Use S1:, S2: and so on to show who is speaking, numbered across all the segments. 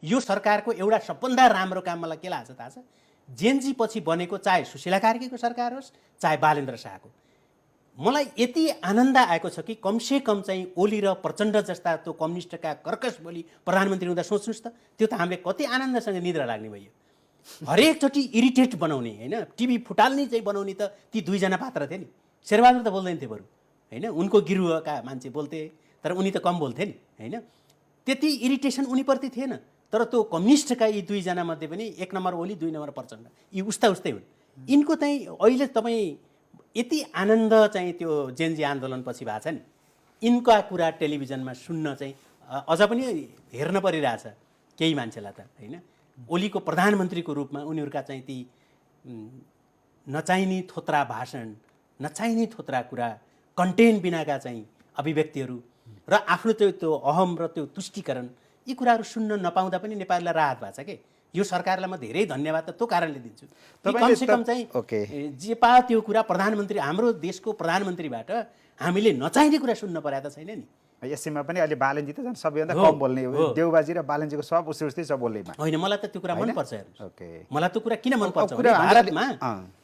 S1: यो सरकारको एउटा सबभन्दा राम्रो काम मलाई के लाग्छ थाहा छ, जेनजी पछि बनेको चाहे सुशीला कार्कीको सरकार होस् चाहे बालेन्द्र शाहको, मलाई यति आनन्द आएको छ कि कमसे कम चाहिँ ओली र प्रचण्ड जस्ता त्यो कम्युनिस्टका कर्कश बोली प्रधानमन्त्री हुँदा सोच्नुहोस् त, त्यो त हामीले कति आनन्दसँग निद्रा लाग्ने भयो। हरेकचोटि इरिटेट बनाउने होइन, टिभी फुटाल्ने चाहिँ बनाउने त ती दुईजना पात्र थिए नि। शेरबहादुर त बोल्दैन थिए बरु होइन, उनको गिरुहका मान्छे बोल्थे तर उनी त कम बोल्थे नि होइन, त्यति इरिटेसन उनीप्रति थिएन। तर त्यो कम्युनिस्टका यी दुईजना मध्ये पनि एक नम्बर ओली दुई नम्बर प्रचण्ड यी उस्तै हुन्। यिनको चाहिँ अहिले तपाईँ यति आनन्द चाहिँ त्यो जेनजी आन्दोलनपछि भएको छ नि, यिनका कुरा टेलिभिजनमा सुन्न चाहिँ अझ पनि हेर्न परिरहेछ केही मान्छेलाई त होइन। ओलीको प्रधानमन्त्रीको रूपमा उनीहरूका चाहिँ ती नचाहिने थोत्रा भाषण, नचाहिने थोत्रा कुरा, कन्टेन्ट बिनाका चाहिँ अभिव्यक्तिहरू र आफ्नो त्यो अहम र त्यो तुष्टिकरण, यी कुराहरू सुन्न नपाउँदा पनि नेपालीलाई राहत भएको छ के। यो सरकारलाई म धेरै धन्यवाद त त्यो कारणले दिन्छु। कमसेकम चाहिँ जे पा त्यो कुरा प्रधानमन्त्री, हाम्रो देशको प्रधानमन्त्रीबाट हामीले नचाहिने कुरा सुन्न परेको त छैन नि।
S2: यसैमा पनि अहिले बालनजी त झन् सबैभन्दा कम बोल्ने हो, देउबाजी र बालनजीको सब उस्तै छ बोल्नेमा
S1: होइन। मलाई त त्यो कुरा मनपर्छ हेर्नुहोस्, मलाई त्यो कुरा किन मनपर्छ भने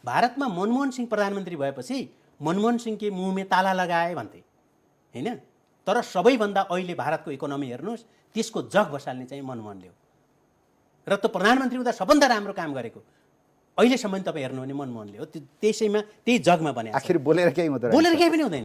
S1: भारतमा मनमोहन सिंह प्रधानमन्त्री भएपछि मनमोहन सिंह के मुँह में ताला लगाए भन्थे होइन, तर सबैभन्दा अहिले भारतको इकोनोमी हेर्नुहोस् त्यसको जग बसाल्ने चाहिँ मनमोहनले हो र त्यो प्रधानमन्त्री हुँदा सबभन्दा राम्रो काम गरेको अहिलेसम्म तपाईँ हेर्नु भने मनमोहनले हो। त्यसैमा त्यही जगमा बने,
S2: आखिर बोलेर केही
S1: पनि हुँदैन।